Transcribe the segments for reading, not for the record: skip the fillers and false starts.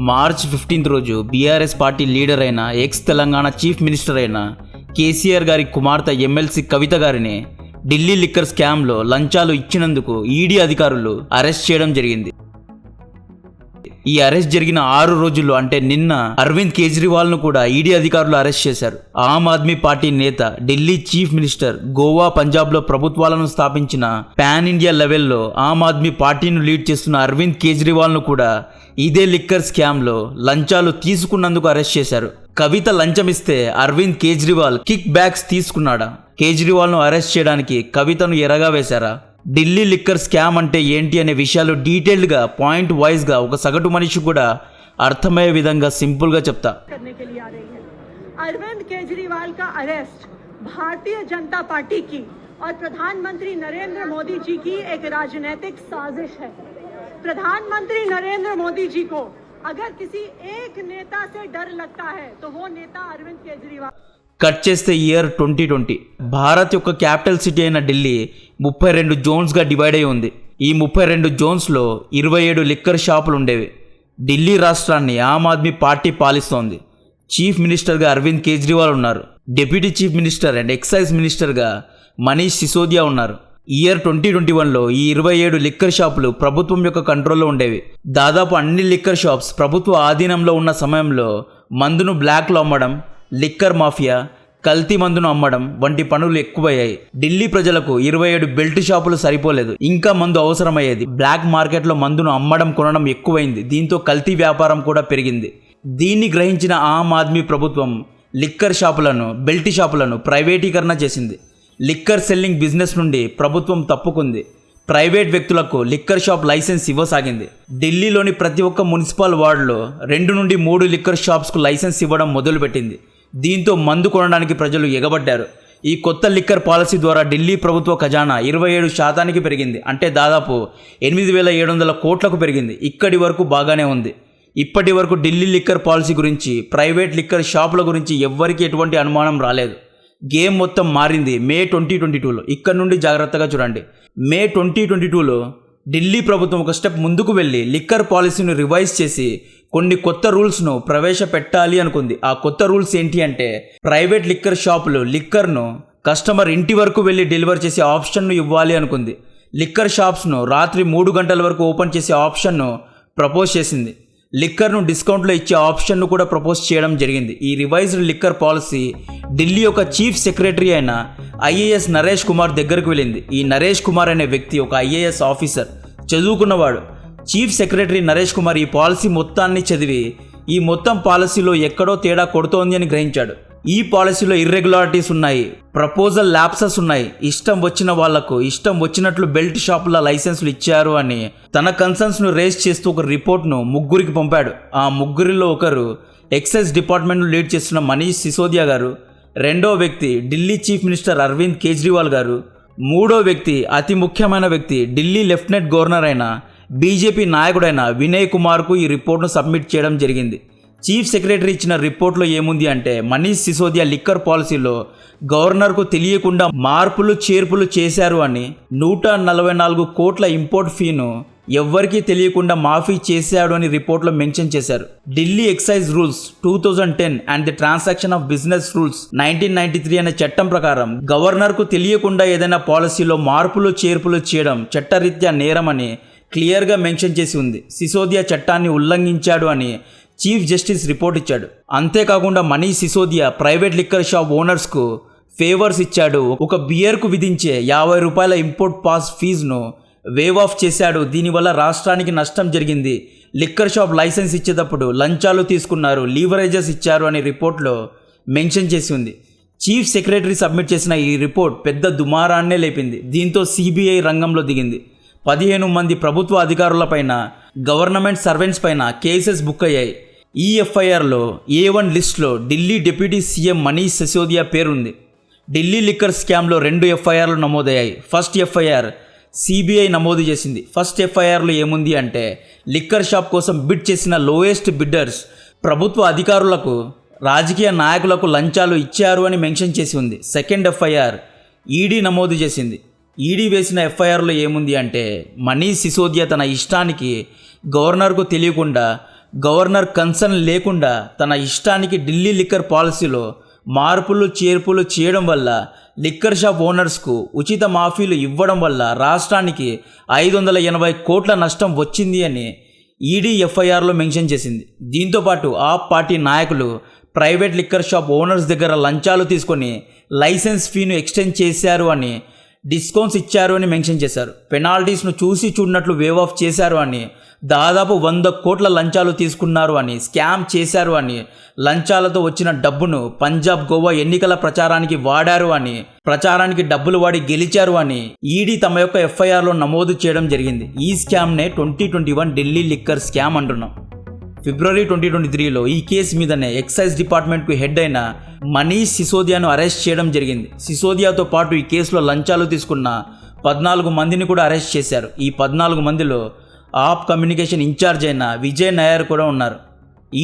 March 15 రోజు BRS party leader అయిన X Telangana chief minister అయిన కేసీఆర్ గారి కుమార్తె ఎమ్మెల్సీ కవిత గారిని ఢిల్లీ లిక్కర్ స్కామ్లో లంచాలు ఇచ్చినందుకు ఈడీ అధికారులు అరెస్ట్ చేయడం జరిగింది. ఈ అరెస్ట్ జరిగిన 6 రోజుల్లో అంటే నిన్న అరవింద్ కేజ్రీవాల్ను కూడా ఈడీ అధికారులు అరెస్ట్ చేశారు. ఆమ్ ఆద్మీ పార్టీ నేత, ఢిల్లీ చీఫ్ మినిస్టర్, గోవా, పంజాబ్లో ప్రభుత్వాలను స్థాపించిన పాన్ ఇండియా లెవెల్లో ఆమ్ ఆద్మీ పార్టీని లీడ్ చేస్తున్న అరవింద్ కేజ్రీవాల్ను కూడా ఇదే లిక్కర్ స్కామ్లో లంచాలు తీసుకున్నందుకు అరెస్ట్ చేశారు. కవిత లంచమిస్తే అరవింద్ కేజ్రీవాల్ కిక్ బ్యాక్స్ తీసుకున్నాడా? కేజ్రీవాల్ను అరెస్ట్ చేయడానికి కవితను ఎరగా వేశారా? ఢిల్లీ లిక్కర్ స్కామ్ అంటే ఏంటి అనే విషయాలు డీటెయిల్డ్గా పాయింట్ వైజ్గా ఒక సగటు మనిషి కూడా అర్థమయ్యే విధంగా సింపుల్గా చెప్తా. अरविंद केजरीवाल का अरेस्ट भारतीय जनता पार्टी की और प्रधानमंत्री नरेंद्र मोदी जी की एक राजनीतिक साजिश है. प्रधानमंत्री नरेंद्र मोदी जी को अगर किसी एक नेता से डर लगता है तो वो नेता अरविंद केजरीवाल. కట్ చేస్తే ఇయర్ 2020 భారత్ యొక్క క్యాపిటల్ సిటీ అయిన ఢిల్లీ 32 జోన్స్గా డివైడ్ అయి ఉంది. ఈ 32 జోన్స్లో 27 లిక్కర్ షాపులు ఉండేవి. ఢిల్లీ రాష్ట్రాన్ని ఆమ్ ఆద్మీ పార్టీ పాలిస్తోంది. చీఫ్ మినిస్టర్గా అరవింద్ కేజ్రీవాల్ ఉన్నారు. Deputy chief minister and excise మినిస్టర్గా మనీష్ సిసోదియా ఉన్నారు. ఇయర్ 2021లో ఈ 27 లిక్కర్ షాపులు ప్రభుత్వం యొక్క కంట్రోల్లో ఉండేవి. దాదాపు అన్ని లిక్కర్ షాప్స్ ప్రభుత్వ ఆధీనంలో ఉన్న సమయంలో మందును బ్లాక్లో అమ్మడం, లిక్కర్ మాఫియా, కల్తీ మందును అమ్మడం వంటి పనులు ఎక్కువయ్యాయి. ఢిల్లీ ప్రజలకు 27 బెల్ట్ షాపులు సరిపోలేదు, ఇంకా మందు అవసరమయ్యేది. బ్లాక్ మార్కెట్లో మందును అమ్మడం, కొనడం ఎక్కువైంది. దీంతో కల్తీ వ్యాపారం కూడా పెరిగింది. దీన్ని గ్రహించిన ఆమ్ ఆద్మీ ప్రభుత్వం లిక్కర్ షాపులను, బెల్ట్ షాపులను ప్రైవేటీకరణ చేసింది. లిక్కర్ సెల్లింగ్ బిజినెస్ నుండి ప్రభుత్వం తప్పుకుంది. ప్రైవేట్ వ్యక్తులకు లిక్కర్ షాప్ లైసెన్స్ ఇవ్వసాగింది. ఢిల్లీలోని ప్రతి ఒక్క మున్సిపల్ వార్డులో 2 నుండి 3 లిక్కర్ షాప్స్కు లైసెన్స్ ఇవ్వడం మొదలుపెట్టింది. దీంతో మందు కొనడానికి ప్రజలు ఎగబడ్డారు. ఈ కొత్త లిక్కర్ పాలసీ ద్వారా ఢిల్లీ ప్రభుత్వ ఖజానా 27% పెరిగింది. అంటే దాదాపు 8,700 కోట్లకు పెరిగింది. ఇక్కడి వరకు బాగానే ఉంది. ఇప్పటి వరకు ఢిల్లీ లిక్కర్ పాలసీ గురించి, ప్రైవేట్ లిక్కర్ షాపుల గురించి ఎవ్వరికీ ఎటువంటి అనుమానం రాలేదు. గేమ్ మొత్తం మారింది మే 2022లో. ఇక్కడ నుండి జాగ్రత్తగా చూడండి. మే 2022లో ఢిల్లీ ప్రభుత్వం ఒక స్టెప్ ముందుకు వెళ్ళి లిక్కర్ పాలసీని రివైజ్ చేసి కొన్ని కొత్త రూల్స్ను ప్రవేశపెట్టాలి అనుకుంది. ఆ కొత్త రూల్స్ ఏంటి అంటే, ప్రైవేట్ లిక్కర్ షాపులు లిక్కర్ను కస్టమర్ ఇంటి వరకు వెళ్ళి డెలివర్ చేసే ఆప్షన్ను ఇవ్వాలి అనుకుంది. లిక్కర్ షాప్స్ను రాత్రి 3 గంటల వరకు ఓపెన్ చేసే ఆప్షన్ను ప్రపోజ్ చేసింది. లిక్కర్ను డిస్కౌంట్లో ఇచ్చే ఆప్షన్ను కూడా ప్రపోజ్ చేయడం జరిగింది. ఈ రివైజ్డ్ లిక్కర్ పాలసీ ఢిల్లీ యొక్క చీఫ్ సెక్రటరీ అయిన ఐఏఎస్ నరేష్ కుమార్ దగ్గరకు వెళ్ళింది. ఈ నరేష్ కుమార్ అనే వ్యక్తి ఒక ఐఏఎస్ ఆఫీసర్, చదువుకున్నవాడు. చీఫ్ సెక్రటరీ నరేష్ కుమార్ ఈ పాలసీ మొత్తాన్ని చదివి ఈ మొత్తం పాలసీలో ఎక్కడో తేడా కొడుతోంది అని గ్రహించాడు. ఈ పాలసీలో ఇర్రెగ్యులారిటీస్ ఉన్నాయి, ప్రపోజల్ ల్యాప్సెస్ ఉన్నాయి, ఇష్టం వచ్చిన వాళ్లకు ఇష్టం వచ్చినట్లు బెల్ట్ షాపుల లైసెన్సులు ఇచ్చారు అని తన కన్సర్న్స్ను రేస్ చేస్తూ ఒక రిపోర్ట్ను 3 పంపాడు. ఆ 3లో ఒకరు ఎక్సైజ్ డిపార్ట్మెంట్ను లీడ్ చేస్తున్న మనీష్ సిసోదియా గారు, రెండో వ్యక్తి ఢిల్లీ చీఫ్ మినిస్టర్ అరవింద్ కేజ్రీవాల్ గారు, మూడో వ్యక్తి అతి ముఖ్యమైన వ్యక్తి ఢిల్లీ లెఫ్టినెంట్ గవర్నర్ అయిన బీజేపీ నాయకుడైన వినయ్ కుమార్కు ఈ రిపోర్ట్ను సబ్మిట్ చేయడం జరిగింది. చీఫ్ సెక్రటరీ ఇచ్చిన రిపోర్ట్లో ఏముంది అంటే, మనీష్ సిసోదియా లిక్కర్ పాలసీలో గవర్నర్కు తెలియకుండా మార్పులు చేర్పులు చేశారు అని, 144 కోట్ల ఇంపోర్ట్ ఫీను ఎవ్వరికీ తెలియకుండా మాఫీ చేశాడు అని రిపోర్ట్లో మెన్షన్ చేశారు. Delhi excise rules 2010 and the transaction of business rules 1993 అనే చట్టం ప్రకారం గవర్నర్కు తెలియకుండా ఏదైనా పాలసీలో మార్పులు చేర్పులు చేయడం చట్టరీత్యా నేరమని క్లియర్గా మెన్షన్ చేసి ఉంది. సిసోదియా చట్టాన్ని ఉల్లంఘించాడు అని చీఫ్ జస్టిస్ రిపోర్ట్ ఇచ్చాడు. అంతేకాకుండా Manish Sisodia private liquor shop ఓనర్స్కు ఫేవర్స్ ఇచ్చాడు. ఒక బియర్కు విధించే 50 రూపాయల ఇంపోర్ట్ పాస్ ఫీజును వేవ్ ఆఫ్ చేశాడు. దీనివల్ల రాష్ట్రానికి నష్టం జరిగింది. లిక్కర్ షాప్ లైసెన్స్ ఇచ్చేటప్పుడు లంచాలు తీసుకున్నారు, లీవరేజెస్ ఇచ్చారు అని రిపోర్ట్లో మెన్షన్ చేసి ఉంది. చీఫ్ సెక్రటరీ సబ్మిట్ చేసిన ఈ రిపోర్ట్ పెద్ద దుమారాన్నే లేపింది. దీంతో సిబిఐ రంగంలో దిగింది. 15 మంది ప్రభుత్వ అధికారులపైన, గవర్నమెంట్ సర్వెంట్స్ పైన కేసెస్ బుక్ అయ్యాయి. ఈ ఎఫ్ఐఆర్లో A1 లిస్ట్లో ఢిల్లీ డిప్యూటీ సీఎం మనీష్ సిసోదియా పేరుంది. ఢిల్లీ లిక్కర్ స్కామ్లో 2 ఎఫ్ఐఆర్లు నమోదయ్యాయి. ఫస్ట్ ఎఫ్ఐఆర్ సిబిఐ నమోదు చేసింది. ఫస్ట్ ఎఫ్ఐఆర్లో ఏముంది అంటే, లిక్కర్ షాప్ కోసం బిడ్ చేసిన లోయెస్ట్ బిడ్డర్స్ ప్రభుత్వ అధికారులకు, రాజకీయ నాయకులకు లంచాలు ఇచ్చారు అని మెన్షన్ చేసి ఉంది. సెకండ్ ఎఫ్ఐఆర్ ఈడీ నమోదు చేసింది. ఈడీ వేసిన ఎఫ్ఐఆర్లో ఏముంది అంటే మనీష్ సిసోదియా తన ఇష్టానికి గవర్నర్కు తెలియకుండా గవర్నర్ కన్సర్న్ లేకుండా తన ఇష్టానికి ఢిల్లీ లిక్కర్ పాలసీలో మార్పులు చేర్పులు చేయడం వల్ల లిక్కర్ షాప్ ఓనర్స్కు ఉచిత మాఫీలు ఇవ్వడం వల్ల రాష్ట్రానికి 580 కోట్ల నష్టం వచ్చింది అని ఈడీ ఎఫ్ఐఆర్లో మెన్షన్ చేసింది. దీంతోపాటు ఆప్ పార్టీ నాయకులు ప్రైవేట్ లిక్కర్ షాప్ ఓనర్స్ దగ్గర లంచాలు తీసుకొని లైసెన్స్ ఫీను ఎక్స్టెండ్ చేశారు అని, డిస్కౌంట్స్ ఇచ్చారు అని మెన్షన్ చేశారు. పెనాల్టీస్ను చూసి చూడనట్లు వేవ్ ఆఫ్ చేశారు అని, దాదాపు 100 కోట్ల లంచాలు తీసుకున్నారు అని, స్కామ్ చేశారు అని, లంచాలతో వచ్చిన డబ్బును పంజాబ్ గోవా ఎన్నికల ప్రచారానికి వాడారు అని, ప్రచారానికి డబ్బులు వాడి గెలిచారు అని ఈడీ తమ యొక్క ఎఫ్ఐఆర్లో నమోదు చేయడం జరిగింది. ఈ స్కామ్నే 2021 ఢిల్లీ లిక్కర్ స్కామ్ అంటున్నాం. ఫిబ్రవరి 2023లో ఈ కేసు మీదనే ఎక్సైజ్ డిపార్ట్మెంట్కు హెడ్ అయిన మనీష్ సిసోదియాను అరెస్ట్ చేయడం జరిగింది. సిసోదియాతో పాటు ఈ కేసులో లంచాలు తీసుకున్న 14 మందిని కూడా అరెస్ట్ చేశారు. ఈ 14 మందిలో ఆప్ కమ్యూనికేషన్ ఇన్ఛార్జ్ అయిన విజయ్ నాయర్ కూడా ఉన్నారు.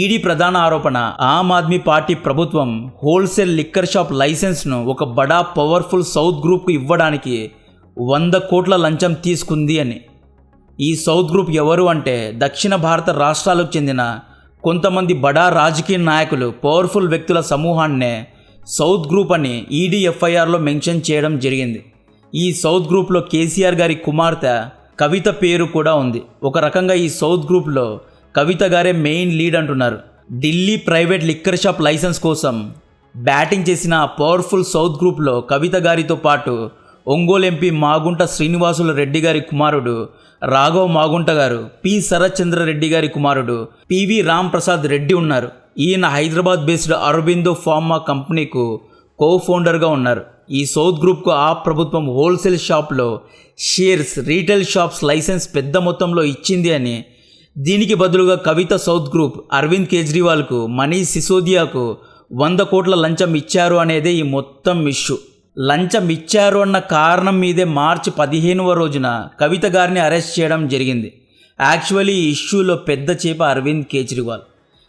ఈడీ ప్రధాన ఆరోపణ ఆమ్ ఆద్మీ పార్టీ ప్రభుత్వం హోల్సేల్ లిక్కర్ షాప్ లైసెన్స్ను ఒక బడా పవర్ఫుల్ సౌత్ గ్రూప్కు ఇవ్వడానికి 100 కోట్ల లంచం తీసుకుంది అని. ఈ సౌత్ గ్రూప్ ఎవరు అంటే దక్షిణ భారత రాష్ట్రాలకు చెందిన కొంతమంది బడా రాజకీయ నాయకులు, పవర్ఫుల్ వ్యక్తుల సమూహాన్నే సౌత్ గ్రూప్ అని ఈడీ ఎఫ్ఐఆర్లో మెన్షన్ చేయడం జరిగింది. ఈ సౌత్ గ్రూప్లో కేసీఆర్ గారి కుమార్తె కవిత పేరు కూడా ఉంది. ఒక రకంగా ఈ సౌత్ గ్రూప్లో కవిత గారే మెయిన్ లీడ్ అంటున్నారు. Delhi private liquor shop licence కోసం బ్యాటింగ్ చేసిన పవర్ఫుల్ సౌత్ గ్రూప్లో కవిత గారితో పాటు ఒంగోలు ఎంపీ మాగుంట శ్రీనివాసులు రెడ్డి గారి కుమారుడు రాఘవ్ మాగుంట గారు, పి శరత్చంద్ర రెడ్డి గారి కుమారుడు పివి రామ్ ప్రసాద్ రెడ్డి ఉన్నారు. ఈయన హైదరాబాద్ బేస్డ్ అరబిందో ఫార్మా కంపెనీకు కో ఫౌండర్గా ఉన్నారు. ఈ సౌత్ గ్రూప్కు ఆ ప్రభుత్వం హోల్సేల్ షాప్లో షేర్స్, రీటైల్ షాప్స్ లైసెన్స్ పెద్ద మొత్తంలో ఇచ్చింది అని, దీనికి బదులుగా కవిత సౌత్ గ్రూప్ అరవింద్ కేజ్రీవాల్కు, మనీష్ సిసోదియాకు 100 కోట్ల లంచం ఇచ్చారు అనేదే ఈ మొత్తం ఇష్యూ. లంచం ఇచ్చారు అన్న కారణం మీదే మార్చి 15వ రోజున కవిత గారిని అరెస్ట్ చేయడం జరిగింది. యాక్చువల్లీ ఈ ఇష్యూలో పెద్ద చేప అరవింద్ కేజ్రీవాల్.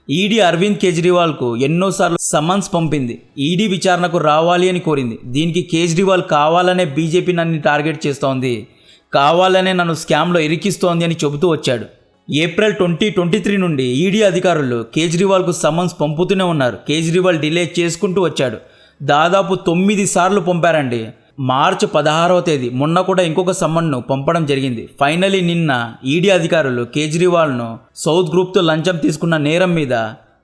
ఈడీ అరవింద్ కేజ్రీవాల్కు ఎన్నోసార్లు సమన్స్ పంపింది. ఈడీ విచారణకు రావాలి అని కోరింది. దీనికి కేజ్రీవాల్ కావాలనే బీజేపీ నన్ను టార్గెట్ చేస్తోంది, కావాలనే నన్ను స్కామ్లో ఇరికిస్తోంది అని చెబుతూ వచ్చాడు. ఏప్రిల్ 2023 నుండి ఈడీ అధికారులు కేజ్రీవాల్కు సమన్స్ పంపుతూనే ఉన్నారు. కేజ్రీవాల్ డిలే చేసుకుంటూ వచ్చాడు. దాదాపు 9 సార్లు పంపారండి. మార్చి 16వ తేదీ మొన్న కూడా ఇంకొక సమ్మన్ను పంపడం జరిగింది. ఫైనలీ నిన్న ఈడీ అధికారులు కేజ్రీవాల్ను సౌత్ గ్రూప్తో లంచం తీసుకున్న నేరం మీద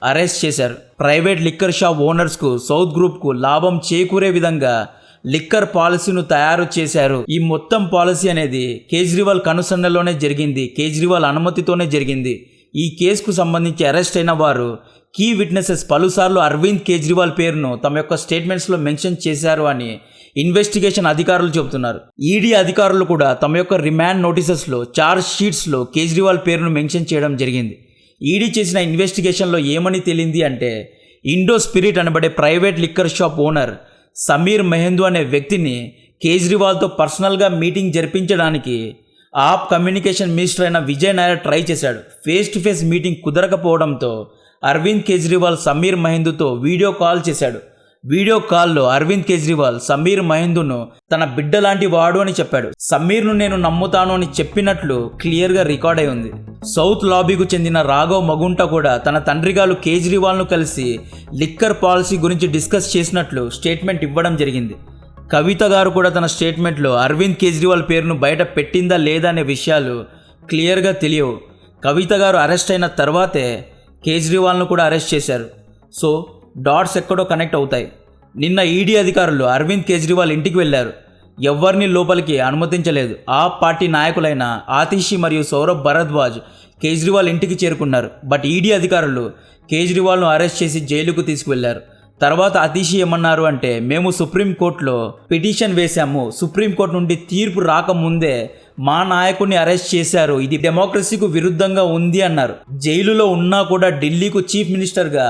అరెస్ట్ చేశారు. ప్రైవేట్ లిక్కర్ షాప్ ఓనర్స్కు, సౌత్ గ్రూప్కు లాభం చేకూరే విధంగా లిక్కర్ పాలసీను తయారు చేశారు. ఈ మొత్తం పాలసీ అనేది కేజ్రీవాల్ కనుసన్నలోనే జరిగింది, కేజ్రీవాల్ అనుమతితోనే జరిగింది. ఈ కేసుకు సంబంధించి అరెస్ట్ అయిన వారు కీ విట్నెసెస్ పలుసార్లు అరవింద్ కేజ్రీవాల్ పేరును తమ యొక్క స్టేట్మెంట్స్లో మెన్షన్ చేశారు అని ఇన్వెస్టిగేషన్ అధికారులు చెబుతున్నారు. ఈడీ అధికారులు కూడా తమ యొక్క రిమాండ్ నోటీసెస్లో, చార్జ్ షీట్స్లో కేజ్రీవాల్ పేరును మెన్షన్ చేయడం జరిగింది. ఈడీ చేసిన ఇన్వెస్టిగేషన్లో ఏమని తేలింది అంటే ఇండో స్పిరిట్ అనబడే private liquor shop owner Sameer Mahendru అనే వ్యక్తిని కేజ్రీవాల్తో పర్సనల్గా మీటింగ్ జరిపించడానికి ఆప్ కమ్యూనికేషన్ మినిస్టర్ అయిన విజయ్ నాయర్ ట్రై చేశాడు. ఫేస్ టు ఫేస్ మీటింగ్ కుదరకపోవడంతో అరవింద్ కేజ్రీవాల్ సమీర్ మహేందుతో వీడియో కాల్ చేశాడు. వీడియో కాల్లో అరవింద్ కేజ్రీవాల్ సమీర్ మహేందును తన బిడ్డ లాంటి వాడు అని చెప్పాడు. సమీర్ను నేను నమ్ముతాను అని చెప్పినట్లు క్లియర్గా రికార్డ్ అయి ఉంది. సౌత్ లాబీకు చెందిన రాఘవ్ మగుంట కూడా తన తండ్రిగారు కేజ్రీవాల్ను కలిసి లిక్కర్ పాలసీ గురించి డిస్కస్ చేసినట్లు స్టేట్మెంట్ ఇవ్వడం జరిగింది. కవిత గారు కూడా తన స్టేట్మెంట్లో అరవింద్ కేజ్రీవాల్ పేరును బయట పెట్టిందా లేదా అనే విషయాలు క్లియర్గా తెలియవు. కవిత గారు అరెస్ట్ అయిన తర్వాతే కేజ్రీవాల్ను కూడా అరెస్ట్ చేశారు. సో డాట్స్ ఎక్కడో కనెక్ట్ అవుతాయి. నిన్న ఈడీ అధికారులు అరవింద్ కేజ్రీవాల్ ఇంటికి వెళ్ళారు. ఎవరిని లోపలికి అనుమతించలేదు. ఆ పార్టీ నాయకులైన ఆతిషి మరియు సౌరభ్ భరద్వాజ్ కేజ్రీవాల్ ఇంటికి చేరుకున్నారు. బట్ ఈడీ అధికారులు కేజ్రీవాల్ను అరెస్ట్ చేసి జైలుకు తీసుకువెళ్లారు. తర్వాత అతిషి ఏమన్నారు అంటే మేము సుప్రీంకోర్టులో పిటిషన్ వేశాము, సుప్రీంకోర్టు నుండి తీర్పు రాకముందే మా నాయకుడిని అరెస్ట్ చేశారు, ఇది డెమోక్రసీకు విరుద్ధంగా ఉంది అన్నారు. జైలులో ఉన్నా కూడా ఢిల్లీకు చీఫ్ మినిస్టర్గా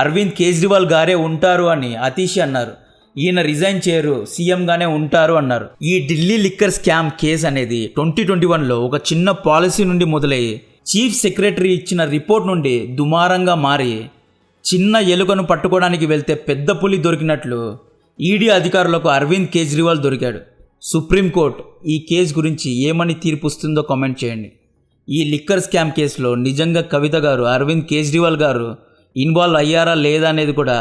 అరవింద్ కేజ్రీవాల్ గారే ఉంటారు అని అతిషి అన్నారు. ఈయన రిజైన్ చేయరు, సీఎంగానే ఉంటారు అన్నారు. ఈ ఢిల్లీ లిక్కర్ స్కామ్ కేసు అనేది 2021లో ఒక చిన్న పాలసీ నుండి మొదలయ్యి చీఫ్ సెక్రటరీ ఇచ్చిన రిపోర్ట్ నుండి దుమారంగా మారి చిన్న ఎలుకను పట్టుకోవడానికి వెళ్తే పెద్ద పులి దొరికినట్లు ఈడీ అధికారులకు అరవింద్ కేజ్రీవాల్ దొరికాడు. సుప్రీంకోర్టు ఈ కేసు గురించి ఏమని తీర్పు ఇస్తుందో కామెంట్ చేయండి. ఈ లిక్కర్ స్కామ్ కేసులో నిజంగా కవిత గారు, అరవింద్ కేజ్రీవాల్ గారు ఇన్వాల్వ్ అయ్యారా లేదా అనేది కూడా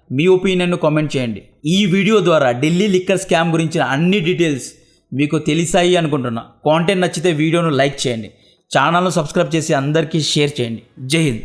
మీ ఒపీనియన్ను కామెంట్ చేయండి. ఈ వీడియో ద్వారా ఢిల్లీ లిక్కర్ స్కామ్ గురించిన అన్ని డీటెయిల్స్ మీకు తెలిసాయి అనుకుంటున్నా. కాంటెంట్ నచ్చితే వీడియోను లైక్ చేయండి, ఛానల్ను సబ్స్క్రైబ్ చేసి అందరికీ షేర్ చేయండి. జై హింద్.